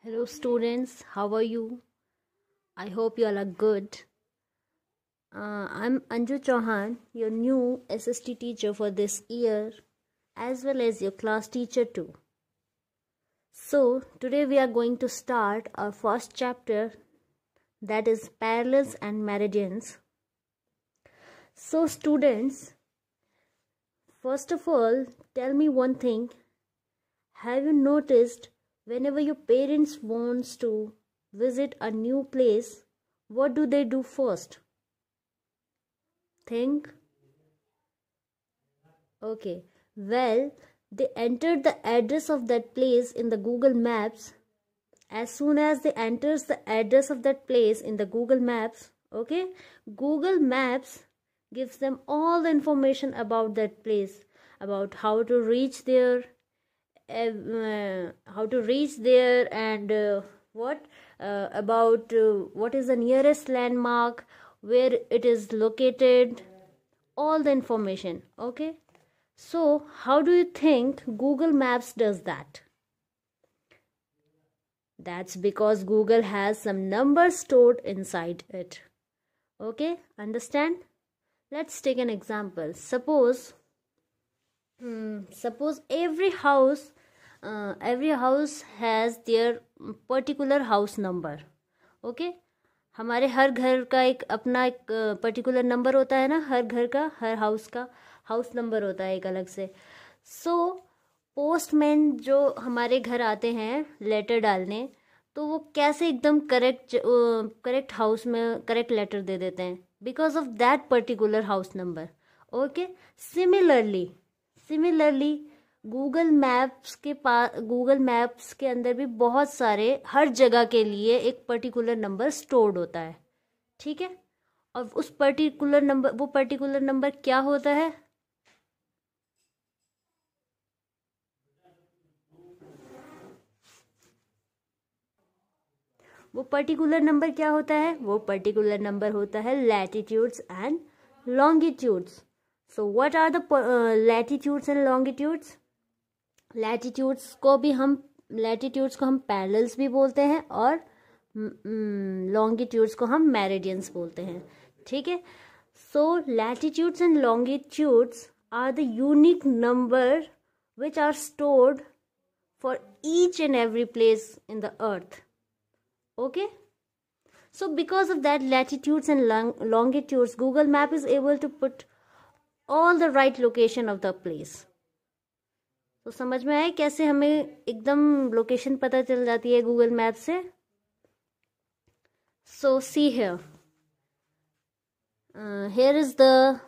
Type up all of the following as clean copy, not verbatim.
Hello students, how are you? I hope you all are good. I'm Anju Chauhan, your new SST teacher for this year, as well as your class teacher too. So today we are going to start our first chapter, that is parallels and meridians. So students, first of all, tell me one thing. Have you noticed whenever your parents wants to visit a new place, what do they do first? Think. Okay. Well, they entered the address of that place in the Google Maps. As soon as they enters the address of that place in the Google Maps, okay, Google Maps gives them all the information about that place, about how to reach there, and about what is the nearest landmark, where it is located, all the information. Okay, so how do you think Google Maps does that? That's because Google has some numbers stored inside it. Okay, understand? Let's take an example. Suppose every house has their particular house number. Okay, हमारे हर घर का एक अपना एक particular number होता है ना, हर घर का, हर हाउस का हाउस नंबर होता है एक अलग से. सो पोस्टमैन जो हमारे घर आते हैं लेटर डालने, तो वो कैसे एकदम करेक्ट हाउस में करेक्ट लेटर दे देते हैं? Because of that particular house number. Okay, similarly Google maps के अंदर भी बहुत सारे हर जगह के लिए एक पर्टिकुलर नंबर स्टोर्ड होता है. ठीक है, और वो पर्टिकुलर नंबर क्या होता है? वो पर्टिकुलर नंबर क्या होता है? वो पर्टिकुलर नंबर होता है latitudes and longitudes. So what are the latitudes and longitudes? Latitudes को हम पैरेलल्स भी बोलते हैं और लॉन्गिट्यूड्स को हम मेरिडियंस बोलते हैं. ठीक है, so latitudes and longitudes are the unique number which are stored for each and every place in the earth. Okay, so because of that latitudes and longitudes, Google Map is able to put all the right location of the place. तो समझ में आया कैसे हमें एकदम location पता चल जाती है गूगल मैप से? So see here, here is the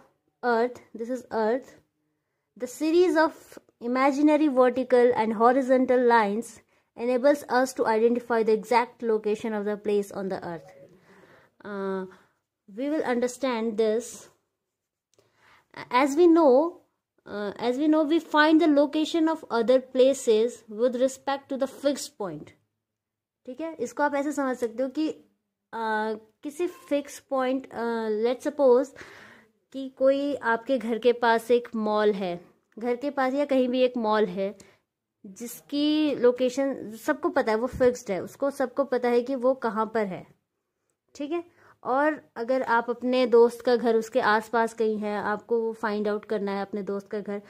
earth. This is earth. The series of imaginary vertical and horizontal lines enables us to identify the exact location of the place on the earth. We will understand this. As we know, we find the location of other places with respect to the fixed point. ठीक है, इसको आप ऐसे समझ सकते हो कि किसी फिक्स पॉइंट, लेट्स सपोज कि कोई आपके घर के पास एक मॉल है, घर के पास या कहीं भी एक मॉल है जिसकी लोकेशन सबको पता है, वो फिक्स्ड है, उसको सबको पता है कि वो कहाँ पर है. ठीक है, और अगर आप अपने दोस्त का घर उसके आसपास कहीं है, आपको वो फाइंड आउट करना है अपने दोस्त का घर,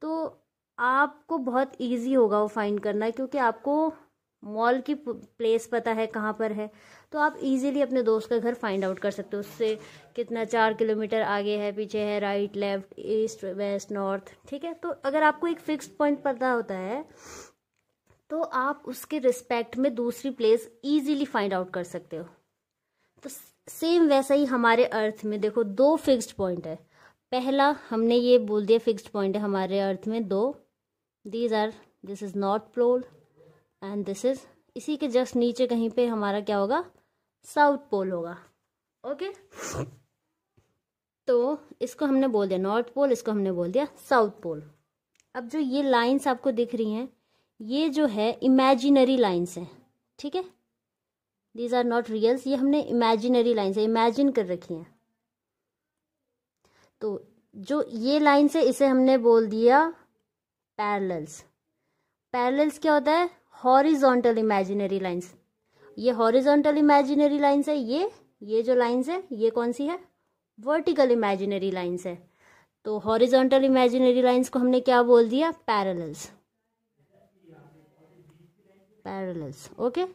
तो आपको बहुत इजी होगा वो फाइंड करना, क्योंकि आपको मॉल की प्लेस पता है कहाँ पर है, तो आप इजीली अपने दोस्त का घर फाइंड आउट कर सकते हो. उससे कितना 4 किलोमीटर आगे है, पीछे है, right left east west north. ठीक है, तो अगर आपको एक फिक्स्ड पॉइंट पता होता है तो आप उसके रिस्पेक्ट में दूसरी प्लेस इजीली फाइंड आउट कर सकते हो. तो सेम वैसा ही हमारे अर्थ में देखो 2 फिक्स्ड पॉइंट है. पहला हमने ये बोल दिया फिक्स्ड पॉइंट है हमारे अर्थ में 2. This is north pole and this is, इसी के जस्ट नीचे कहीं पे हमारा क्या होगा? साउथ पोल होगा. ओके, तो इसको हमने बोल दिया नॉर्थ पोल, इसको हमने बोल दिया साउथ पोल. अब जो ये लाइंस आपको दिख रही हैं, ये जो है इमेजिनरी लाइंस हैं. ठीक है, दीज आर नॉट रियल्स, ये हमने इमेजिनरी लाइंस है, इमेजिन कर रखी हैं. तो जो ये लाइंस है इसे हमने बोल दिया पैरेलल्स. पैरेलल्स क्या होता है? Horizontal imaginary lines. ये हॉरिजॉन्टल इमेजिनरी लाइंस है, ये जो लाइंस है ये कौन सी है, वर्टिकल इमेजिनरी लाइंस है। तो हॉरिजॉन्टल इमेजिनरी लाइंस को हमने क्या बोल दिया, पैरेलल्स, पैरेलल्स, ओके।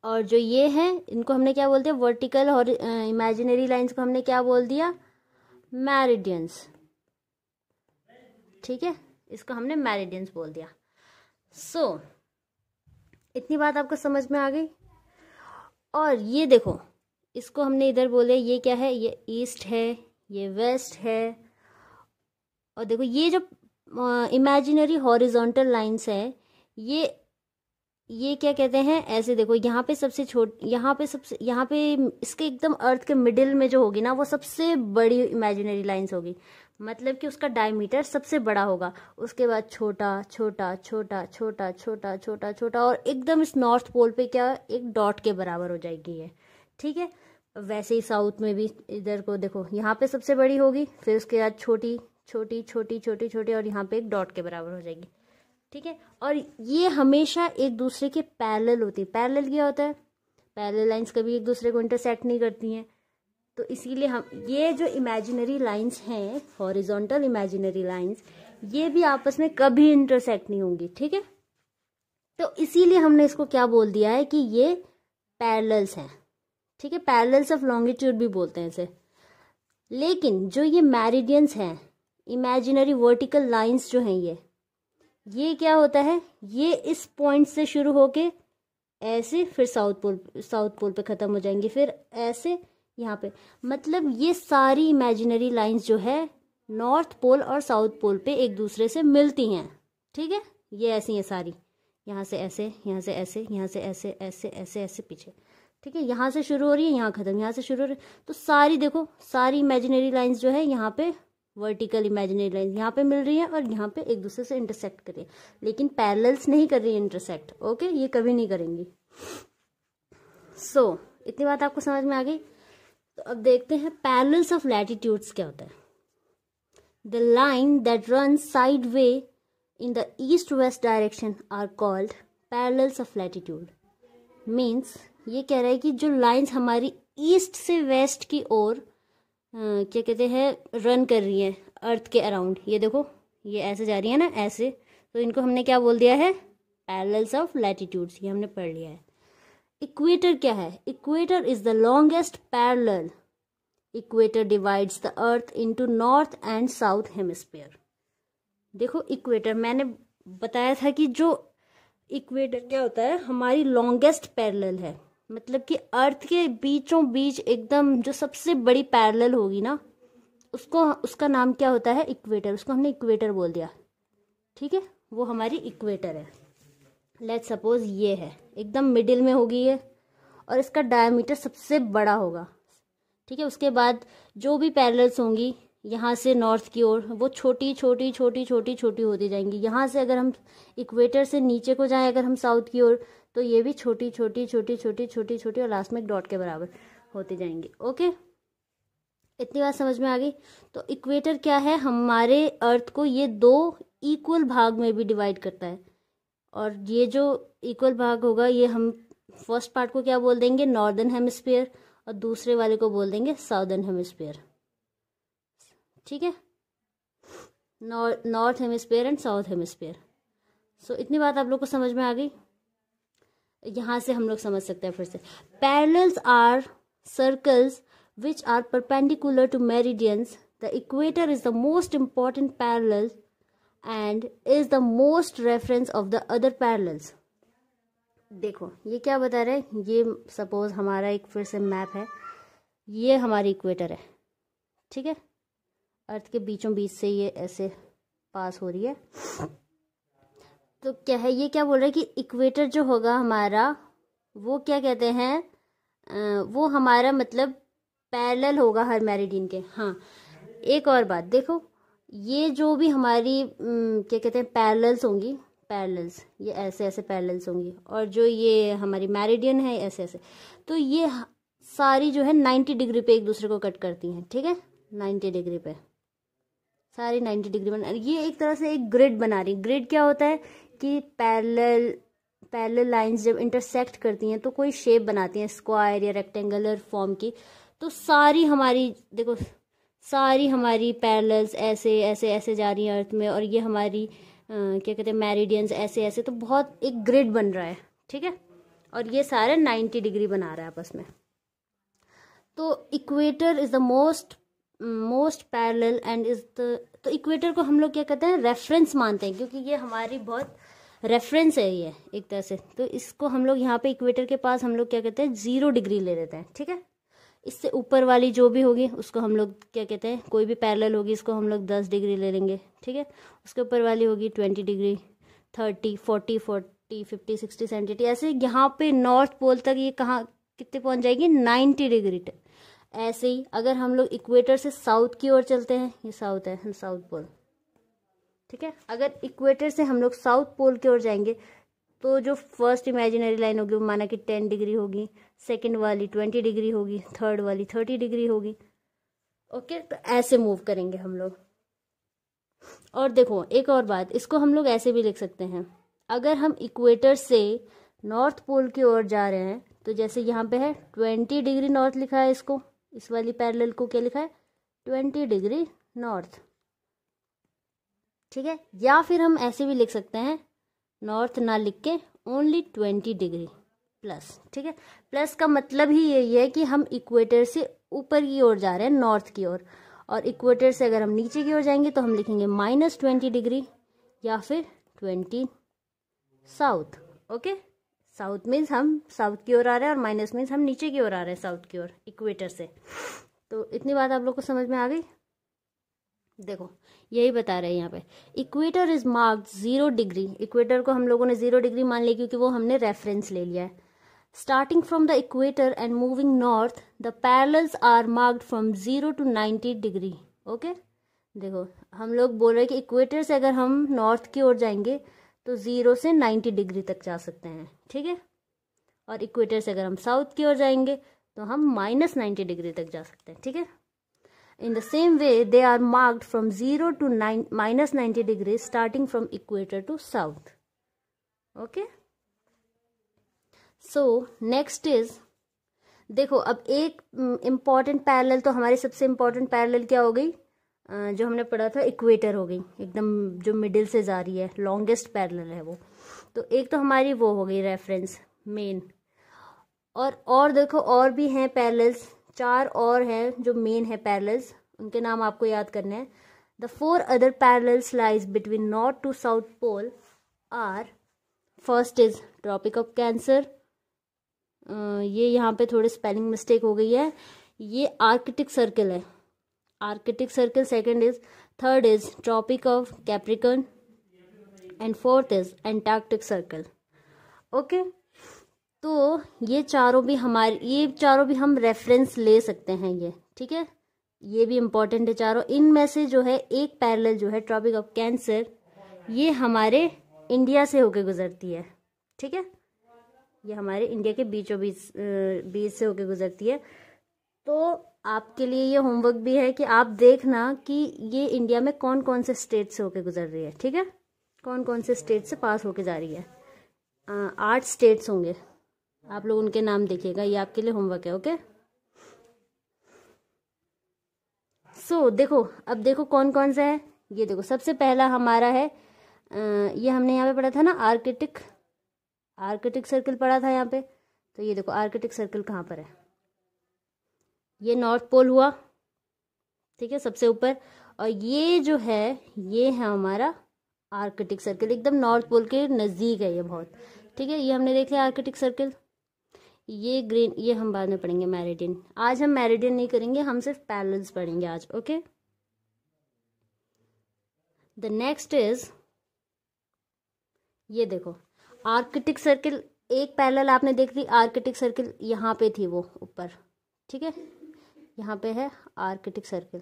और जो ये है इनको हमने क्या बोल दिया, वर्टिकल और इमेजिनरी लाइंस को हमने क्या बोल दिया, मेरिडियंस, ठीक है, इसको हमने मेरिडियंस बोल दिया। सो इतनी बात आपको समझ में आ गई। और ये देखो, इसको हमने इधर बोले, ये क्या है, ये ईस्ट है, ये वेस्ट है। और देखो ये जो इमेजिनरी हॉरिजॉन्टल लाइंस है, ये क्या कहते हैं, ऐसे देखो यहाँ पे सबसे यहाँ पे इसके एकदम अर्थ के मिडिल में जो होगी ना, वो सबसे बड़ी इमेजिनरी लाइंस होगी, मतलब कि उसका डायमीटर सबसे बड़ा होगा। उसके बाद छोटा छोटा छोटा छोटा छोटा छोटा छोटा, और एकदम इस नॉर्थ पोल पे क्या, एक डॉट के बराबर हो जाएगी ये, ठीक है। वैसे ही साउथ में भी इधर को देखो, यहाँ पे सबसे बड़ी होगी, फिर उसके बाद छोटी छोटी छोटी छोटी छोटी, और यहाँ पे एक डॉट के बराबर हो जाएगी, ठीक है। और ये हमेशा एक दूसरे के पैरेलल होती है। पैरेलल क्या होता है, पैरेलल लाइंस कभी एक दूसरे को इंटरसेक्ट नहीं करती हैं। तो इसीलिए हम ये जो इमेजिनरी लाइंस हैं, हॉरिजॉन्टल इमेजिनरी लाइंस, ये भी आपस में कभी इंटरसेक्ट नहीं होंगी, ठीक है। तो इसीलिए हमने इसको क्या बोल दिया है कि ये पैरेलल्स हैं, ठीक है, पैरेलल्स ऑफ लॉन्गिट्यूड भी बोलते हैं इसे। लेकिन जो ये मेरिडियंस हैं, इमेजिनरी वर्टिकल लाइंस जो हैं, ये क्या होता है, ये इस पॉइंट से शुरू होके ऐसे फिर साउथ पोल पे खत्म हो जाएंगे, फिर ऐसे यहाँ पे, मतलब ये सारी इमेजिनरी लाइंस जो है नॉर्थ पोल और साउथ पोल पे एक दूसरे से मिलती हैं, ठीक है। ये ऐसी हैं सारी, यहाँ से ऐसे, यहाँ से ऐसे, यहाँ से ऐसे ऐसे ऐसे ऐसे पीछे, ठीक है। यहाँ से शुरू हो रही है, यहाँ खत्म, यहाँ से शुरू हो रही है। तो सारी देखो, सारी इमेजिनरी लाइंस जो है यहाँ पे वर्टिकल इमेजिनरी लाइन यहाँ पे मिल रही है, और यहाँ पे एक दूसरे से इंटरसेक्ट कर रही है, लेकिन पैरेलल्स नहीं कर रही है इंटरसेक्ट, ओके, ये कभी नहीं करेंगी। सो इतनी बात आपको समझ में आ गई। तो अब देखते हैं पैरेलल्स ऑफ लैटिट्यूड्स क्या होता है। The line that run side way in the east west direction are called parallels of latitude. Means ये कह रहा है कि जो लाइन्स हमारी ईस्ट से वेस्ट की ओर क्या कहते हैं, रन कर रही है अर्थ के अराउंड, ये देखो ये ऐसे जा रही है ना, ऐसे, तो इनको हमने क्या बोल दिया है, पैरेलल्स ऑफ लैटिट्यूड्स, ये हमने पढ़ लिया है। इक्वेटर क्या है, equator is the longest parallel. Equator divides the earth into north and south hemisphere. देखो इक्वेटर, मैंने बताया था कि जो इक्वेटर क्या होता है, हमारी लॉन्गेस्ट पैरेलल है, मतलब कि अर्थ के बीचों बीच एकदम जो सबसे बड़ी पैरेलल होगी ना, उसका नाम क्या होता है, इक्वेटर। उसको हमने इक्वेटर बोल दिया, ठीक है, वो हमारी इक्वेटर है। लेट्स सपोज ये है, एकदम मिडिल में होगी ये, और इसका डायमीटर सबसे बड़ा होगा, ठीक है। उसके बाद जो भी पैरेलल्स होंगी यहाँ से नॉर्थ की ओर, वो छोटी छोटी छोटी छोटी छोटी होती जाएंगी। यहाँ से अगर हम इक्वेटर से नीचे को जाएं, अगर हम साउथ की ओर, तो ये भी छोटी छोटी छोटी छोटी छोटी छोटी, और लास्ट में एक डॉट के बराबर होती जाएंगी, ओके। इतनी बात समझ में आ गई। तो इक्वेटर क्या है, हमारे अर्थ को ये दो इक्वल भाग में भी डिवाइड करता है, और ये जो इक्वल भाग होगा, ये हम फर्स्ट पार्ट को क्या बोल देंगे, नॉर्दर्न हेमिस्फीयर, और दूसरे वाले को बोल देंगे साउदर्न हेमिस्फीयर, ठीक है, north hemisphere and south hemisphere. So इतनी बात आप लोग को समझ में आ गई। यहाँ से हम लोग समझ सकते हैं फिर से, parallels are circles which are perpendicular to meridians. The equator is the most important parallel and is the most reference of the other parallels. देखो ये क्या बता रहा है, ये सपोज हमारा एक फिर से मैप है, ये हमारी इक्वेटर है, ठीक है, अर्थ के बीचों बीच से ये ऐसे पास हो रही है। तो क्या है, ये क्या बोल रहा है कि इक्वेटर जो होगा हमारा, वो क्या कहते हैं, वो हमारा मतलब पैरेलल होगा हर मेरिडियन के। हाँ, एक और बात देखो, ये जो भी हमारी क्या कहते हैं पैरेलल्स होंगी, पैरेलल्स ये ऐसे ऐसे पैरेलल्स होंगी, और जो ये हमारी मेरिडियन है ऐसे ऐसे, तो ये सारी जो है 90 डिग्री पे एक दूसरे को कट करती हैं, ठीक है, 90 डिग्री पे सारी 90 डिग्री बना, ये एक तरह से एक ग्रिड बना रही। ग्रिड क्या होता है, की पैरेलल लाइंस जब इंटरसेक्ट करती हैं तो कोई शेप बनाती हैं स्क्वायर या रेक्टेंगुलर फॉर्म की, तो सारी हमारी देखो सारी हमारी पैरेलल्स ऐसे ऐसे ऐसे जा रही हैं अर्थ में, और ये हमारी क्या कहते हैं मेरिडियंस ऐसे ऐसे, तो बहुत एक ग्रिड बन रहा है, ठीक है। और ये सारे 90 डिग्री बना रहा है आपस में। तो equator is the most parallel and is the, तो इक्वेटर को हम लोग क्या कहते हैं रेफरेंस मानते हैं, क्योंकि ये हमारी बहुत रेफरेंस है ये एक तरह से। तो इसको हम लोग यहाँ पे इक्वेटर के पास हम लोग क्या कहते हैं 0 डिग्री ले लेते हैं, ठीक है। इससे ऊपर वाली जो भी होगी उसको हम लोग क्या कहते हैं, कोई भी पैरेलल होगी इसको हम लोग 10 डिग्री ले लेंगे, ठीक है। उसके ऊपर वाली होगी 20 डिग्री, 30, 40, 50, 60, 70, ऐसे यहाँ पे नॉर्थ पोल तक ये कहाँ कितने पहुँच जाएगी 90 डिग्री तक। ऐसे ही अगर हम लोग इक्वेटर से साउथ की ओर चलते हैं, ये साउथ है, साउथ पोल, ठीक है। अगर इक्वेटर से हम लोग साउथ पोल की ओर जाएंगे तो जो फर्स्ट इमेजिनरी लाइन होगी वो माना कि 10 डिग्री होगी, सेकंड वाली 20 डिग्री होगी, थर्ड वाली 30 डिग्री होगी, ओके। तो ऐसे मूव करेंगे हम लोग। और देखो एक और बात, इसको हम लोग ऐसे भी लिख सकते हैं, अगर हम इक्वेटर से नॉर्थ पोल की ओर जा रहे हैं तो जैसे यहाँ पे है 20 डिग्री नॉर्थ लिखा है, इसको इस वाली पैरेलल को क्या लिखा है 20 डिग्री नॉर्थ, ठीक है। या फिर हम ऐसे भी लिख सकते हैं नॉर्थ ना लिख के ओनली 20 डिग्री प्लस, ठीक है। प्लस का मतलब ही यही है कि हम इक्वेटर से ऊपर की ओर जा रहे हैं नॉर्थ की ओर, और इक्वेटर से अगर हम नीचे की ओर जाएंगे तो हम लिखेंगे -20 डिग्री या फिर 20 साउथ, ओके। साउथ मीन्स हम साउथ की ओर आ रहे हैं और माइनस मीन्स हम नीचे की ओर आ रहे हैं साउथ की ओर इक्वेटर से। तो इतनी बात आप लोग को समझ में आ गई। देखो यही बता रहे हैं यहाँ पे, equator is marked 0 degree, equator को हम लोगों ने 0 डिग्री मान लिया क्योंकि वो हमने रेफरेंस ले लिया है। Starting from the equator and moving north the parallels are marked from 0 to 90 degree, okay. देखो हम लोग बोल रहे हैं कि इक्वेटर से अगर हम नॉर्थ की ओर जाएंगे तो 0 से 90 डिग्री तक जा सकते हैं, ठीक है। और इक्वेटर से अगर हम साउथ की ओर जाएंगे तो हम -90 डिग्री तक जा सकते हैं, ठीक है। In the same way, they are marked from 0 to -90 degrees starting from equator to south. Okay? So, next is, देखो अब एक इम्पॉर्टेंट पैरेलल, तो हमारी सबसे इम्पॉर्टेंट पैरेलल क्या हो गई, जो हमने पढ़ा था इक्वेटर हो गई, एकदम जो मिडिल से जा रही है, लॉन्गेस्ट पैरेलल है वो। तो एक तो हमारी वो हो गई रेफरेंस मेन, और देखो और भी हैं पैरेलल्स, 4 और हैं जो मेन है पैरेलल्स, उनके नाम आपको याद करने हैं। The 4 other parallels lies between north to south pole are, first is Tropic of Cancer, ये यहाँ पे थोड़ी स्पेलिंग मिस्टेक हो गई है, ये आर्कटिक सर्कल है, Arctic circle second is, third is Tropic of Capricorn and fourth is Antarctic circle, okay. तो ये चारों भी हम रेफरेंस ले सकते हैं ये, ठीक है। ये भी इम्पोर्टेंट है चारों। इनमें से जो है एक पैरेलल जो है ट्रॉपिक ऑफ कैंसर, ये हमारे इंडिया से होके गुजरती है, ठीक है। ये हमारे इंडिया के बीचों बीच से होके गुजरती है। तो आपके लिए ये होमवर्क भी है कि आप देखना कि ये इंडिया में कौन कौन से स्टेट से होके गुजर रही है, ठीक है। कौन कौन से स्टेट से पास होके जा रही है। 8 स्टेट्स होंगे, आप लोग उनके नाम देखिएगा, ये आपके लिए होमवर्क है, ओके। सो देखो अब देखो कौन कौन सा है। ये देखो सबसे पहला हमारा है, ये हमने यहाँ पे पढ़ा था ना आर्कटिक सर्कल पढ़ा था यहाँ पे। तो ये देखो आर्कटिक सर्कल कहाँ पर है, ये नॉर्थ पोल हुआ, ठीक है, सबसे ऊपर। और ये जो है ये है हमारा आर्कटिक सर्कल, एकदम नॉर्थ पोल के नज़दीक है ये बहुत, ठीक है। ये हमने देख लिया आर्कटिक सर्कल। ये ग्रीन, ये हम बाद में पढ़ेंगे मेरिडियन। आज हम मेरिडियन नहीं करेंगे, हम सिर्फ पैरेलल्स पढ़ेंगे आज, ओके। द नेक्स्ट इज, ये देखो आर्कटिक सर्कल, एक पैरेलल आपने देख ली, आर्कटिक सर्कल यहाँ पे थी वो ऊपर, ठीक है। यहाँ पे है आर्कटिक सर्कल,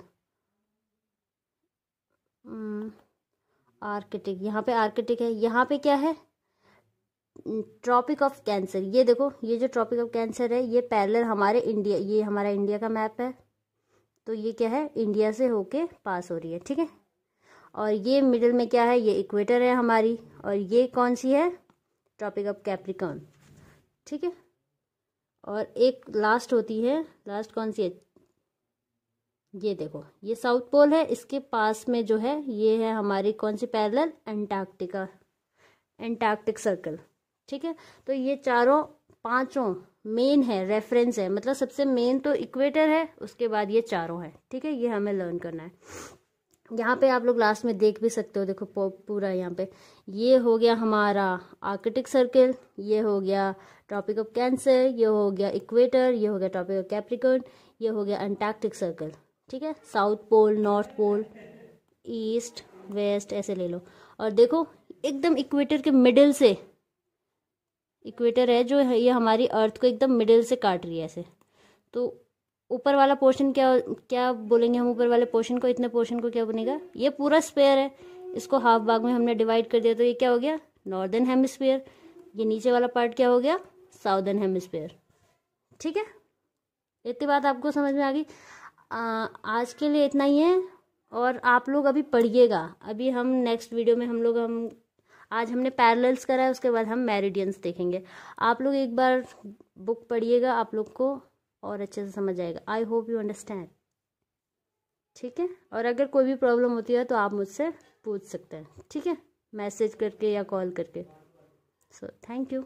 आर्कटिक, यहाँ पे आर्कटिक है। यहाँ पे क्या है, ट्रॉपिक ऑफ कैंसर। ये देखो ये जो ट्रॉपिक ऑफ कैंसर है ये पैरेलल हमारे इंडिया, ये हमारा इंडिया का मैप है, तो ये क्या है इंडिया से होके पास हो रही है, ठीक है। और ये मिडिल में क्या है, ये इक्वेटर है हमारी, और ये कौन सी है, ट्रॉपिक ऑफ कैप्रिकॉर्न, ठीक है। और एक लास्ट होती है, लास्ट कौन सी है, ये देखो ये साउथ पोल है, इसके पास में जो है ये है हमारी कौन सी पैरेलल, एंटार्क्टिका, एंटार्क्टिक सर्कल, ठीक है। तो ये चारों पांचों मेन है, रेफरेंस है, मतलब सबसे मेन तो इक्वेटर है, उसके बाद ये चारों है, ठीक है। ये हमें लर्न करना है। यहाँ पे आप लोग लास्ट में देख भी सकते हो, देखो पूरा यहाँ पे ये हो गया हमारा आर्कटिक सर्कल, ये हो गया ट्रॉपिक ऑफ कैंसर, ये हो गया इक्वेटर, ये हो गया ट्रॉपिक ऑफ कैप्रिकॉर्न, ये हो गया अंटार्कटिक सर्कल, ठीक है। South pole, north pole, east, west, ऐसे ले लो। और देखो एकदम इक्वेटर के मिडिल से, इक्वेटर है जो है ये हमारी अर्थ को एकदम मिडिल से काट रही है ऐसे, तो ऊपर वाला पोर्शन क्या क्या बोलेंगे हम, ऊपर वाले पोर्शन को, इतने पोर्शन को क्या बनेगा, ये पूरा स्पेयर है, इसको हाफ भाग में हमने डिवाइड कर दिया, तो ये क्या हो गया, नॉर्दर्न हेमिस्फीयर। ये नीचे वाला पार्ट क्या हो गया, साउदर्न हेमिस्फीयर, ठीक है। इतनी बात आपको समझ में आ गई। आज के लिए इतना ही है, और आप लोग अभी पढ़िएगा, अभी हम नेक्स्ट वीडियो में हम आज हमने पैरेलल्स करा है, उसके बाद हम मेरिडियंस देखेंगे। आप लोग एक बार बुक पढ़िएगा, आप लोग को और अच्छे से समझ आएगा। आई होप यू अंडरस्टैंड, ठीक है। और अगर कोई भी प्रॉब्लम होती है तो आप मुझसे पूछ सकते हैं, ठीक है, मैसेज करके या कॉल करके। So thank you.